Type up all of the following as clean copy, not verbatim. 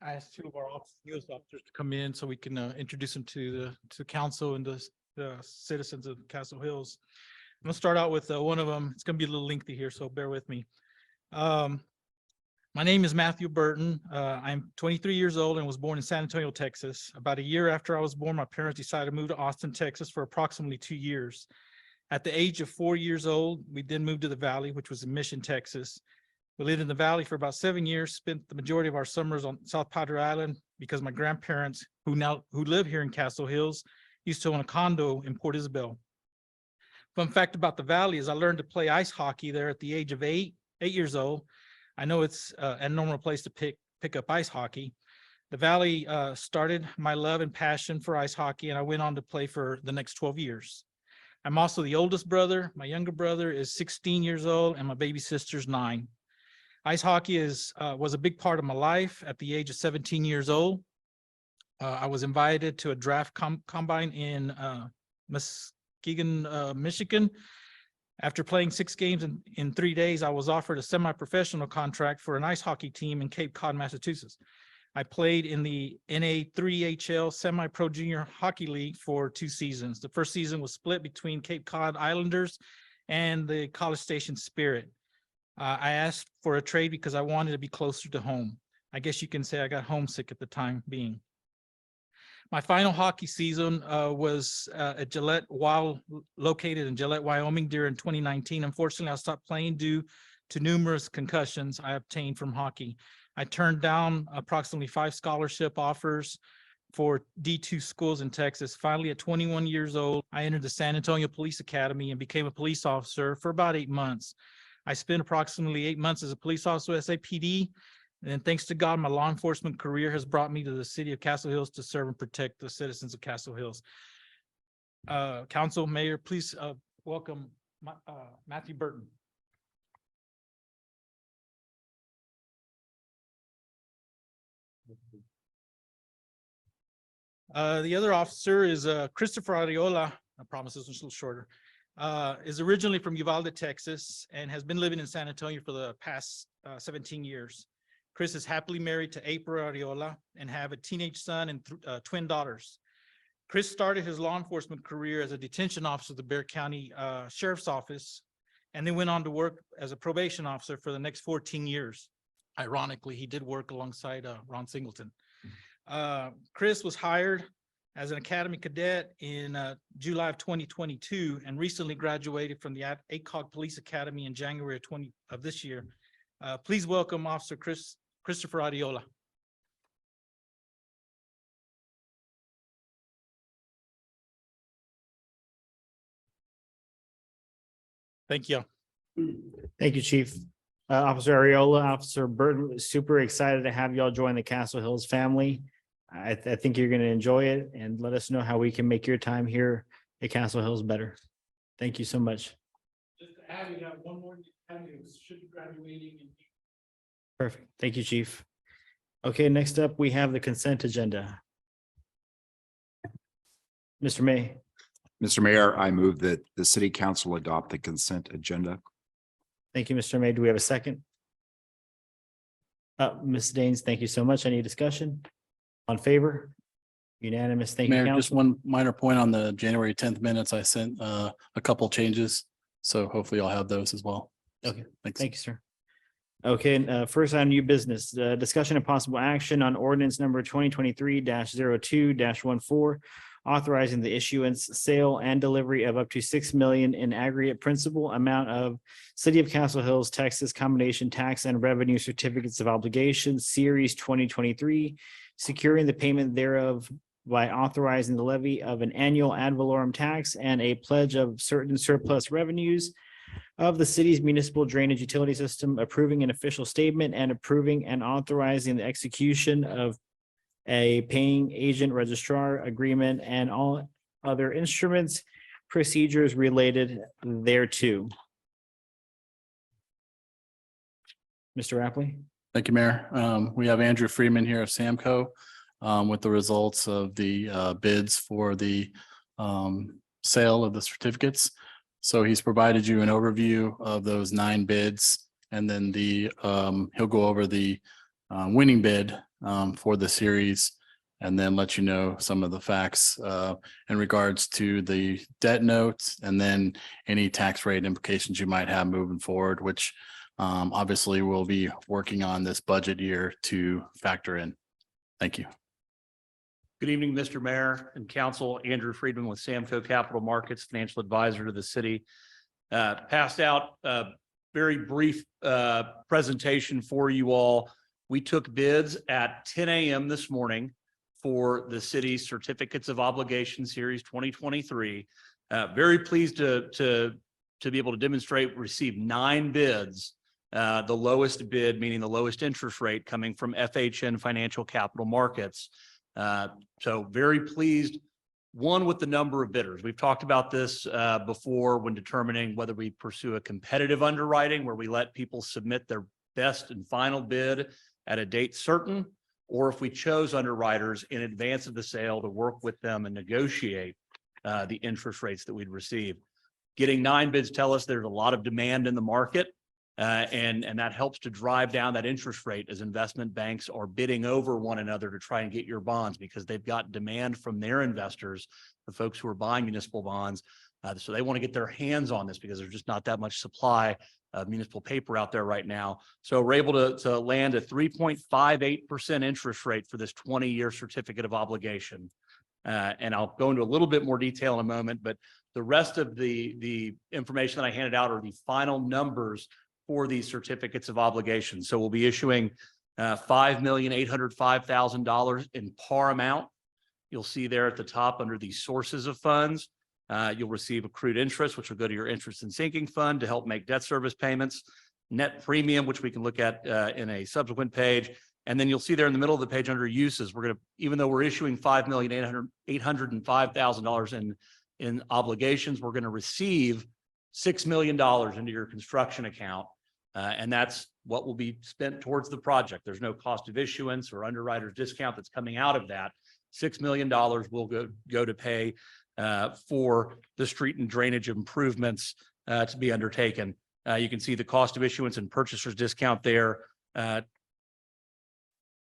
I asked two of our news officers to come in so we can introduce them to the council and the citizens of Castle Hills. I'm gonna start out with one of them. It's gonna be a little lengthy here, so bear with me. My name is Matthew Burton. I'm 23 years old and was born in San Antonio, Texas. About a year after I was born, my parents decided to move to Austin, Texas for approximately 2 years. At the age of 4 years old, we then moved to the Valley, which was in Mission, Texas. We lived in the Valley for about 7 years, spent the majority of our summers on South Padre Island because my grandparents, who live here in Castle Hills, used to own a condo in Port Isabel. Fun fact about the Valley is I learned to play ice hockey there at the age of 8 years old. I know it's a normal place to pick up ice hockey. The Valley started my love and passion for ice hockey, and I went on to play for the next 12 years. I'm also the oldest brother. My younger brother is 16 years old, and my baby sister's 9. Ice hockey was a big part of my life. At the age of 17 years old, I was invited to a draft combine in Muskegon, Michigan. After playing 6 games in 3 days, I was offered a semi-professional contract for an ice hockey team in Cape Cod, Massachusetts. I played in the NA3HL Semi-Pro Junior Hockey League for 2 seasons. The first season was split between Cape Cod Islanders and the College Station Spirit. I asked for a trade because I wanted to be closer to home. I guess you can say I got homesick at the time being. My final hockey season was at Gillette, while located in Gillette, Wyoming during 2019. Unfortunately, I stopped playing due to numerous concussions I obtained from hockey. I turned down approximately 5 scholarship offers for D2 schools in Texas. Finally, at 21 years old, I entered the San Antonio Police Academy and became a police officer for about 8 months. I spent approximately 8 months as a police officer at SAPD. And thanks to God, my law enforcement career has brought me to the city of Castle Hills to serve and protect the citizens of Castle Hills. Council, Mayor, please welcome Matthew Burton. The other officer is Christopher Ariola. I promise this one's a little shorter. Is originally from Uvalde, Texas, and has been living in San Antonio for the past 17 years. Chris is happily married to April Ariola and have a teenage son and twin daughters. Chris started his law enforcement career as a detention officer at the Bexar County Sheriff's Office, and then went on to work as a probation officer for the next 14 years. Ironically, he did work alongside Ron Singleton. Chris was hired as an Academy cadet in July of 2022 and recently graduated from the ACOG Police Academy in January of this year. Please welcome Officer Christopher Ariola. Thank you. Thank you, Chief. Officer Ariola, Officer Burton, super excited to have y'all join the Castle Hills family. I think you're going to enjoy it, and let us know how we can make your time here at Castle Hills better. Thank you so much. Just to add, we have one more academy who should be graduating. Perfect. Thank you, Chief. Okay, next up, we have the consent agenda. Mr. May. Mr. Mayor, I move that the city council adopt the consent agenda. Thank you, Mr. May. Do we have a second? Ms. Daines, thank you so much. Any discussion? On favor? Unanimous. Thank you, Mayor, council. just one minor point on the January 10th minutes. I sent a couple changes, so hopefully I'll have those as well. Okay, Thanks. thank you, sir. Okay, first on new business, discussion of possible action on ordinance number 2023-02-14, authorizing the issuance, sale, and delivery of up to $6 million in aggregate principal amount of City of Castle Hills, Texas combination tax and revenue certificates of obligation, Series 2023, securing the payment thereof by authorizing the levy of an annual ad valorem tax and a pledge of certain surplus revenues of the city's municipal drainage utility system, approving an official statement and approving and authorizing the execution of a paying agent registrar agreement and all other instruments, procedures related thereto. Mr. Rapley. Thank you, Mayor. We have Andrew Freeman here of Samco with the results of the bids for the sale of the certificates. So he's provided you an overview of those 9 bids, and then he'll go over the winning bid for the series, and then let you know some of the facts in regards to the debt notes and then any tax rate implications you might have moving forward, which obviously we'll be working on this budget year to factor in. Thank you. Good evening, Mr. Mayor and Council. Andrew Friedman with Samco Capital Markets, financial advisor to the city. Passed out a very brief presentation for you all. We took bids at 10 a.m. this morning for the city's Certificates of Obligation Series 2023. Very pleased to be able to demonstrate, receive 9 bids. The lowest bid, meaning the lowest interest rate, coming from FHN Financial Capital Markets. So very pleased, one, with the number of bidders. We've talked about this before when determining whether we pursue a competitive underwriting where we let people submit their best and final bid at a date certain, or if we chose underwriters in advance of the sale to work with them and negotiate the interest rates that we'd receive. Getting 9 bids tell us there's a lot of demand in the market. And that helps to drive down that interest rate as investment banks are bidding over one another to try and get your bonds, because they've got demand from their investors, the folks who are buying municipal bonds. So they want to get their hands on this because there's just not that much supply of municipal paper out there right now. So we're able to land a 3.58% interest rate for this 20-year certificate of obligation. And I'll go into a little bit more detail in a moment, but the rest of the information that I handed out are the final numbers for these certificates of obligation. So we'll be issuing $5,805,000 in par amount. You'll see there at the top under the sources of funds. You'll receive accrued interest, which will go to your interest and sinking fund to help make debt service payments. Net premium, which we can look at in a subsequent page. And then you'll see there in the middle of the page under uses, we're going to, even though we're issuing $5,805,000 in obligations, we're going to receive $6 million into your construction account. And that's what will be spent towards the project. There's no cost of issuance or underwriter's discount that's coming out of that. $6 million will go to pay for the street and drainage improvements to be undertaken. You can see the cost of issuance and purchaser's discount there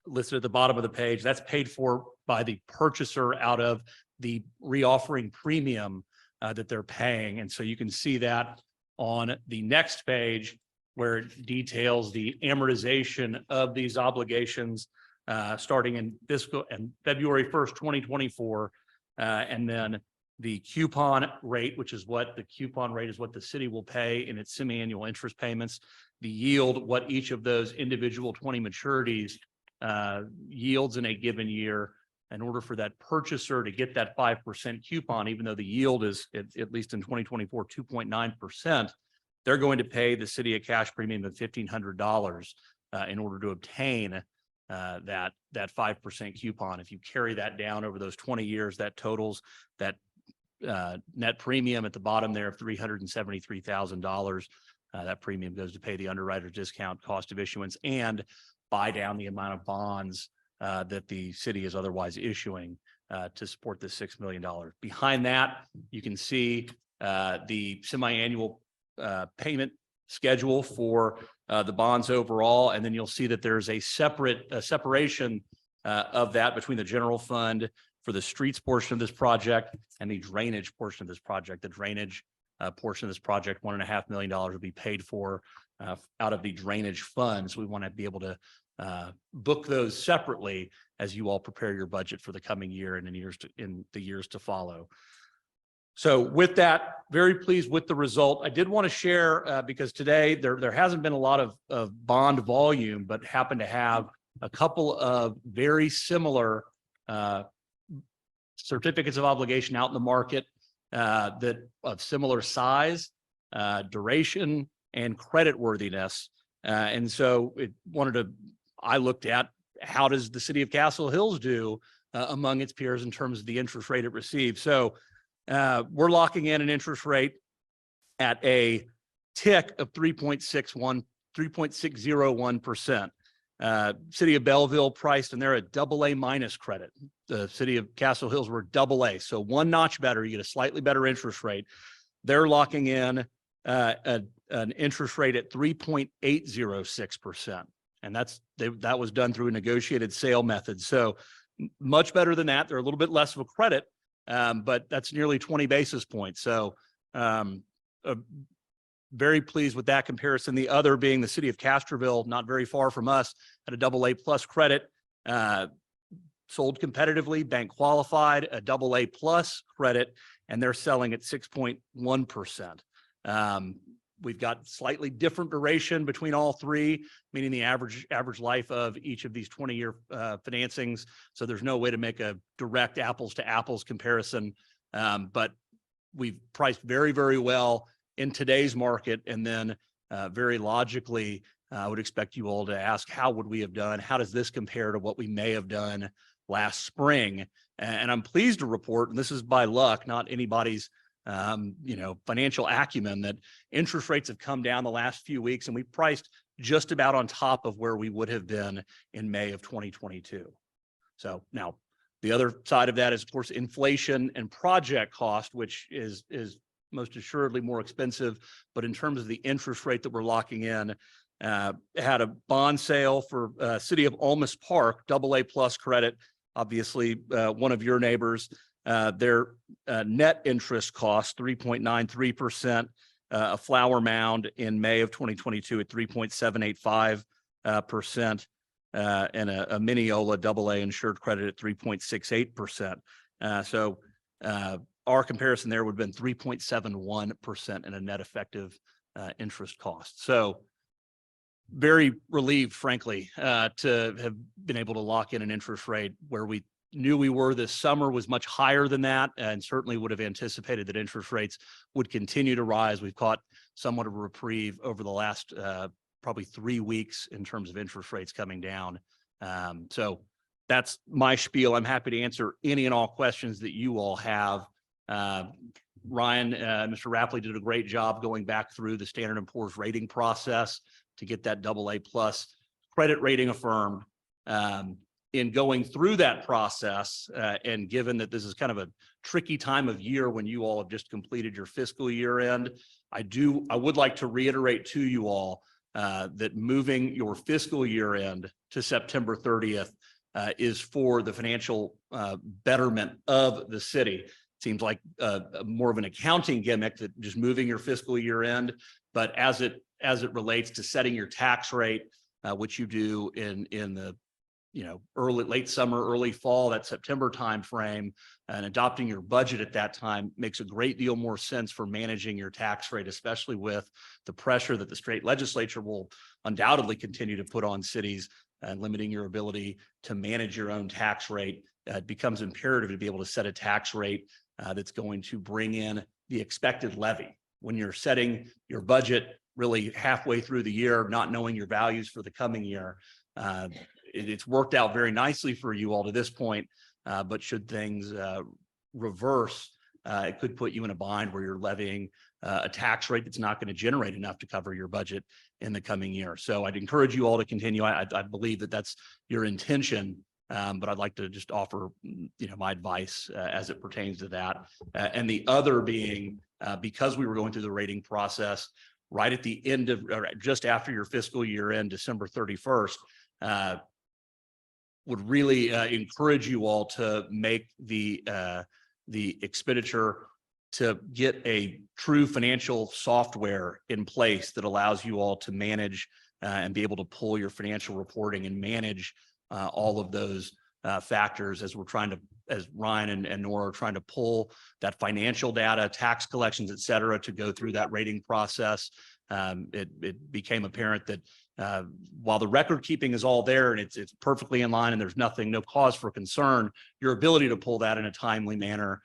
listed at the bottom of the page. That's paid for by the purchaser out of the reoffering premium that they're paying. And so you can see that on the next page, where it details the amortization of these obligations starting in fiscal and February 1st, 2024. And then the coupon rate, which is what the city will pay in its semi-annual interest payments, the yield, what each of those individual 20 maturities yields in a given year. In order for that purchaser to get that 5% coupon, even though the yield is, at least in 2024, 2.9%, they're going to pay the city a cash premium of $1,500 in order to obtain that 5% coupon. If you carry that down over those 20 years, that totals that net premium at the bottom there of $373,000. That premium goes to pay the underwriter's discount, cost of issuance, and buy down the amount of bonds that the city is otherwise issuing to support this $6 million. Behind that, you can see the semi-annual payment schedule for the bonds overall, and then you'll see that there's a separation of that between the general fund for the streets portion of this project and the drainage portion of this project. The drainage portion of this project, $1.5 million, will be paid for out of the drainage funds. We want to be able to book those separately as you all prepare your budget for the coming year and in the years to follow. So with that, very pleased with the result. I did want to share because today there hasn't been a lot of bond volume, but happen to have a couple of very similar certificates of obligation out in the market that of similar size, duration, and credit worthiness. And so I looked at how does the city of Castle Hills do among its peers in terms of the interest rate it receives. So we're locking in an interest rate at a tick of 3.601%. City of Belleville priced, and they're a AA minus credit. The city of Castle Hills were AA. So one notch better, you get a slightly better interest rate. They're locking in an interest rate at 3.806%. And that was done through a negotiated sale method. So much better than that. They're a little bit less of a credit, but that's nearly 20 basis points. So very pleased with that comparison. The other being the city of Castroville, not very far from us, at a AA+ credit, sold competitively, bank qualified, a AA+ credit, and they're selling at 6.1%. We've got slightly different duration between all three, meaning the average life of each of these 20-year financings. So there's no way to make a direct apples to apples comparison. But we've priced very, very well in today's market. And then very logically, I would expect you all to ask, how would we have done? How does this compare to what we may have done last spring? And I'm pleased to report, and this is by luck, not anybody's financial acumen, that interest rates have come down the last few weeks, and we priced just about on top of where we would have been in May of 2022. So now the other side of that is, of course, inflation and project cost, which is most assuredly more expensive. But in terms of the interest rate that we're locking in, had a bond sale for City of Almus Park, AA+ credit, obviously one of your neighbors. Their net interest cost 3.93%, a Flower Mound in May of 2022 at 3.785%, and a Mineola AA insured credit at 3.68%. So our comparison there would have been 3.71% in a net effective interest cost. So very relieved, frankly, to have been able to lock in an interest rate where we knew we were this summer was much higher than that, and certainly would have anticipated that interest rates would continue to rise. We've caught somewhat of a reprieve over the last probably 3 weeks in terms of interest rates coming down. So that's my spiel. I'm happy to answer any and all questions that you all have. Ryan, Mr. Rapley did a great job going back through the Standard & Poor's rating process to get that AA+ credit rating affirmed. In going through that process, and given that this is kind of a tricky time of year when you all have just completed your fiscal year end, I would like to reiterate to you all that moving your fiscal year end to September 30th is for the financial betterment of the city. It seems like more of an accounting gimmick, that just moving your fiscal year end, but as it relates to setting your tax rate, which you do in the late summer, early fall, that September timeframe, and adopting your budget at that time makes a great deal more sense for managing your tax rate, especially with the pressure that the state legislature will undoubtedly continue to put on cities and limiting your ability to manage your own tax rate. It becomes imperative to be able to set a tax rate that's going to bring in the expected levy. When you're setting your budget really halfway through the year, not knowing your values for the coming year, it's worked out very nicely for you all to this point, but should things reverse, it could put you in a bind where you're levying a tax rate that's not going to generate enough to cover your budget in the coming year. So I'd encourage you all to continue. I believe that that's your intention, but I'd like to just offer my advice as it pertains to that. And the other being, because we were going through the rating process right at the end of, or just after your fiscal year end, December 31st, would really encourage you all to make the expenditure to get a true financial software in place that allows you all to manage and be able to pull your financial reporting and manage all of those factors as Ryan and Nora are trying to pull that financial data, tax collections, et cetera, to go through that rating process. It became apparent that while the record keeping is all there and it's perfectly in line and there's no cause for concern, your ability to pull that in a timely manner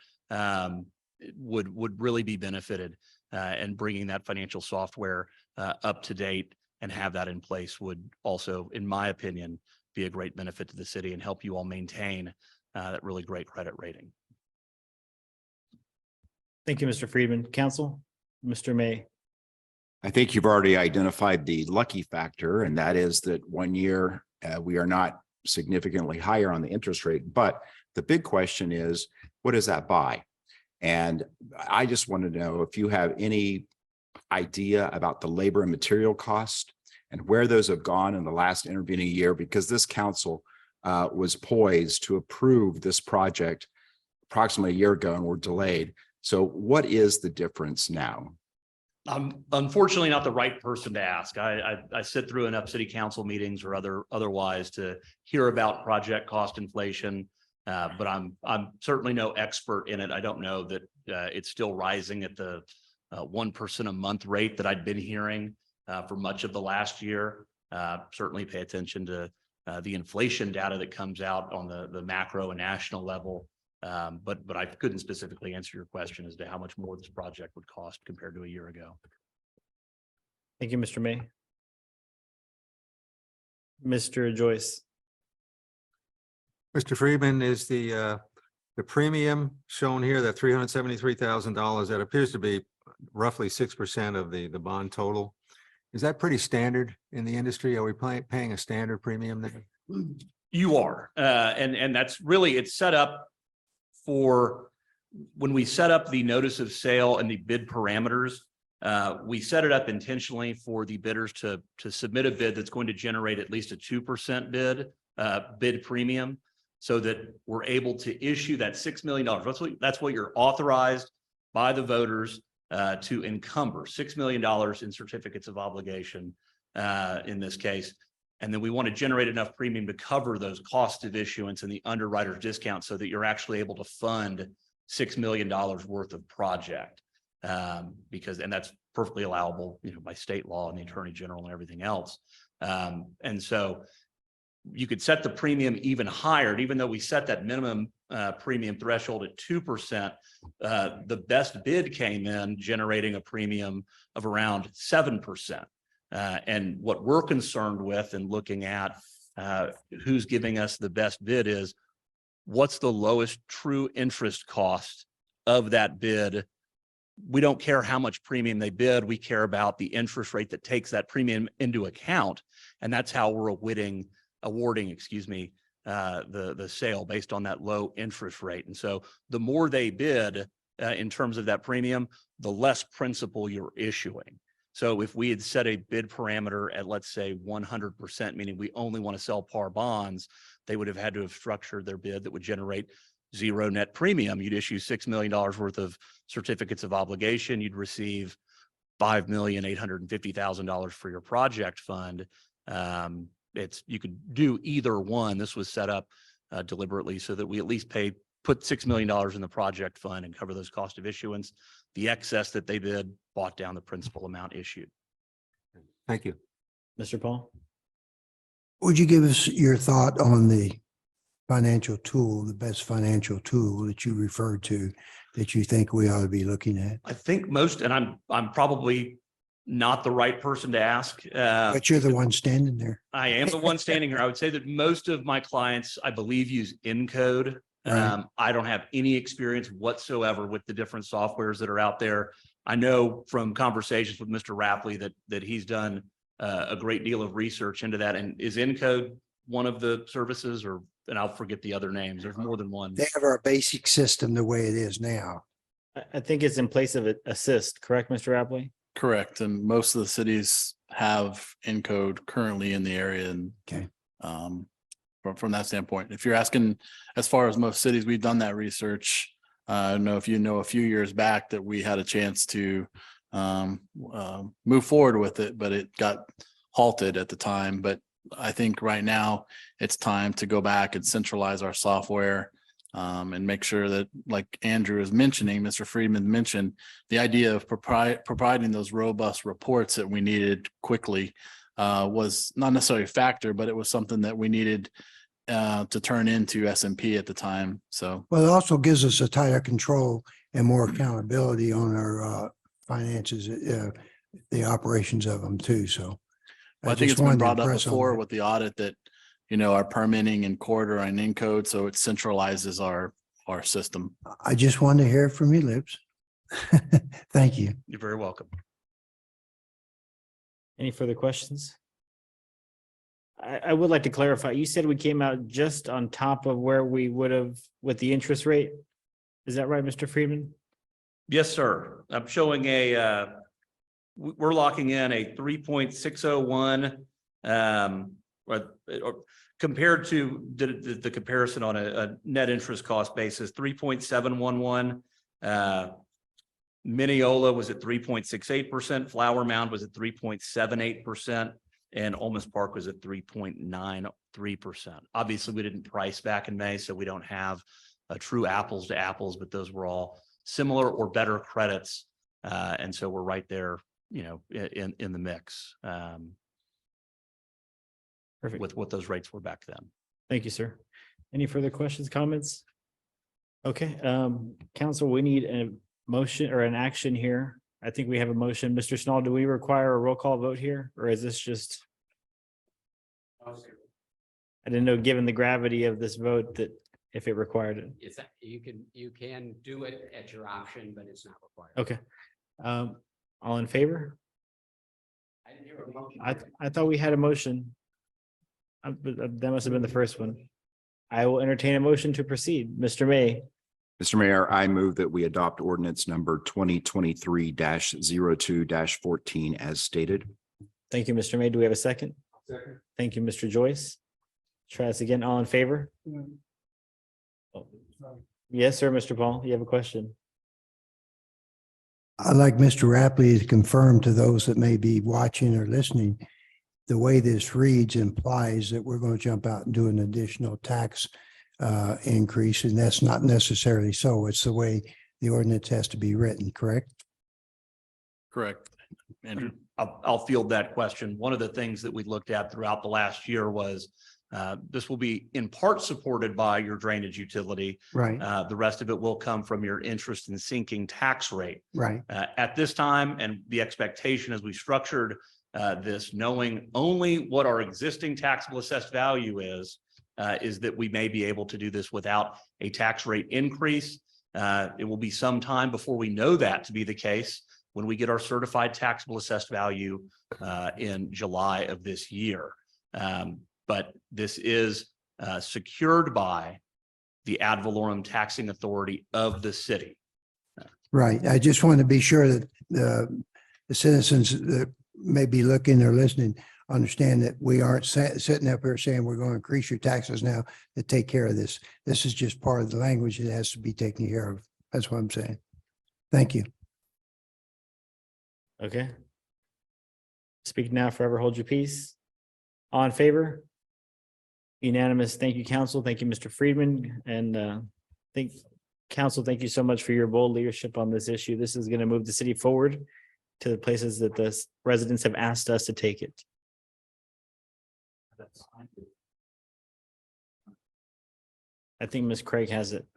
would really be benefited, and bringing that financial software up to date and have that in place would also, in my opinion, be a great benefit to the city and help you all maintain that really great credit rating. Thank you, Mr. Friedman. Council, Mr. May. I think you've already identified the lucky factor, and that is that 1 year we are not significantly higher on the interest rate. But the big question is, what does that buy? And I just want to know if you have any idea about the labor and material cost and where those have gone in the last intervening year, because this council was poised to approve this project approximately a year ago and were delayed. So what is the difference now? I'm unfortunately not the right person to ask. I sit through enough city council meetings or otherwise to hear about project cost inflation. But I'm certainly no expert in it. I don't know that it's still rising at the 1% a month rate that I'd been hearing for much of the last year. Certainly pay attention to the inflation data that comes out on the macro and national level. But I couldn't specifically answer your question as to how much more this project would cost compared to a year ago. Thank you, Mr. May. Mr. Joyce. Mr. Friedman, is the premium shown here, that $373,000, that appears to be roughly 6% of the bond total? Is that pretty standard in the industry? Are we paying a standard premium there? You are, and that's really, it's set up for when we set up the notice of sale and the bid parameters. We set it up intentionally for the bidders to submit a bid that's going to generate at least a 2% bid premium, so that we're able to issue that $6 million. That's what you're authorized by the voters to encumber, $6 million in certificates of obligation in this case. And then we want to generate enough premium to cover those costs of issuance and the underwriter's discount, so that you're actually able to fund $6 million worth of project. And that's perfectly allowable, by state law and the Attorney General and everything else. And so you could set the premium even higher. And even though we set that minimum premium threshold at 2%, the best bid came in generating a premium of around 7%. And what we're concerned with and looking at who's giving us the best bid is, what's the lowest true interest cost of that bid? We don't care how much premium they bid. We care about the interest rate that takes that premium into account. And that's how we're awarding, the sale based on that low interest rate. And so the more they bid in terms of that premium, the less principal you're issuing. So if we had set a bid parameter at, let's say, 100%, meaning we only want to sell par bonds, they would have had to have structured their bid that would generate zero net premium. You'd issue $6 million worth of certificates of obligation. You'd receive $5,850,000 for your project fund. You could do either one. This was set up deliberately so that we at least put $6 million in the project fund and cover those costs of issuance. The excess that they bid bought down the principal amount issued. Thank you. Mr. Paul. Would you give us your thought on the financial tool, the best financial tool that you referred to, that you think we ought to be looking at? I think and I'm probably not the right person to ask. But you're the one standing there. I am the one standing here. I would say that most of my clients, I believe, use Encode. Right. I don't have any experience whatsoever with the different softwares that are out there. I know from conversations with Mr. Rapley that he's done a great deal of research into that. And is Encode one of the services, and I'll forget the other names. There's more than one. They have our basic system the way it is now. I think it's in place of Assist, correct, Mr. Rapley? Correct. And most of the cities have Encode currently in the area. And Okay. From that standpoint, if you're asking, as far as most cities, we've done that research. I don't know if you know, a few years back that we had a chance to move forward with it, but it got halted at the time. But I think right now it's time to go back and centralize our software and make sure that, like Andrew is mentioning, Mr. Friedman mentioned, the idea of providing those robust reports that we needed quickly was not necessarily a factor, but it was something that we needed to turn into S&P at the time. So, Well, it also gives us a tighter control and more accountability on our finances, the operations of them too. So I think just it's been wanted to brought up impress on before that. with the audit that, our permitting and quarter and Encode, so it centralizes our system. I just wanted to hear it from your lips. Thank you. You're very welcome. Any further questions? I would like to clarify. You said we came out just on top of where we would have with the interest rate. Is that right, Mr. Friedman? Yes, sir. I'm showing a we're locking in a 3.601, or compared to the comparison on a net interest cost basis, 3.711. Mineola was at 3.68%, Flower Mound was at 3.78%, and Olmus Park was at 3.93%. Obviously, we didn't price back in May, so we don't have a true apples to apples, but those were all similar or better credits. And so we're right there, you know, in the mix Perfect. with what those rates were back then. Thank you, sir. Any further questions, comments? Okay, council, we need a motion or an action here. I think we have a motion. Mr. Schnall, do we require a roll call vote here, or is this just? I didn't know, given the gravity of this vote, that if it required it. It's, you can do it at your option, but it's not required. Okay. All in favor? I didn't hear a motion. I thought we had a motion. That must have been the first one. I will entertain a motion to proceed. Mr. May. Mr. Mayor, I move that we adopt ordinance number 2023-02-14 as stated. Thank you, Mr. May. Do we have a second? Second. Thank you, Mr. Joyce. Try this again. All in favor? Yes, sir, Mr. Paul, you have a question? I'd like Mr. Rapley to confirm to those that may be watching or listening, the way this reads implies that we're going to jump out and do an additional tax increase, and that's not necessarily so. It's the way the ordinance has to be written, correct? Correct. Andrew. I'll field that question. One of the things that we looked at throughout the last year was this will be in part supported by your drainage utility. Right, The rest of it will come from your interest in sinking tax rate. right. At this time, and the expectation as we structured this, knowing only what our existing taxable assessed value is that we may be able to do this without a tax rate increase. It will be some time before we know that to be the case when we get our certified taxable assessed value in July of this year. But this is secured by the ad valorem taxing authority of the city. Right. I just want to be sure that the citizens that may be looking or listening understand that we aren't sitting up here saying we're going to increase your taxes now to take care of this. This is just part of the language that has to be taken care of. That's what I'm saying. Thank you. Okay. Speak now, forever hold your peace. All in favor? Unanimous. Thank you, council. Thank you, Mr. Friedman. And council, thank you so much for your bold leadership on this issue. This is going to move the city forward to the places that the residents have asked us to take it. I think Ms. Craig has it.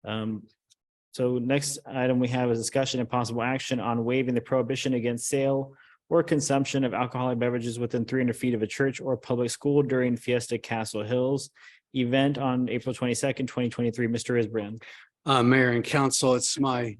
So next item we have is discussion and possible action on waiving the prohibition against sale or consumption of alcoholic beverages within 300 feet of a church or public school during Fiesta Castle Hills event on April 22nd, 2023. Mr. Isbrand. Mayor and council, it's my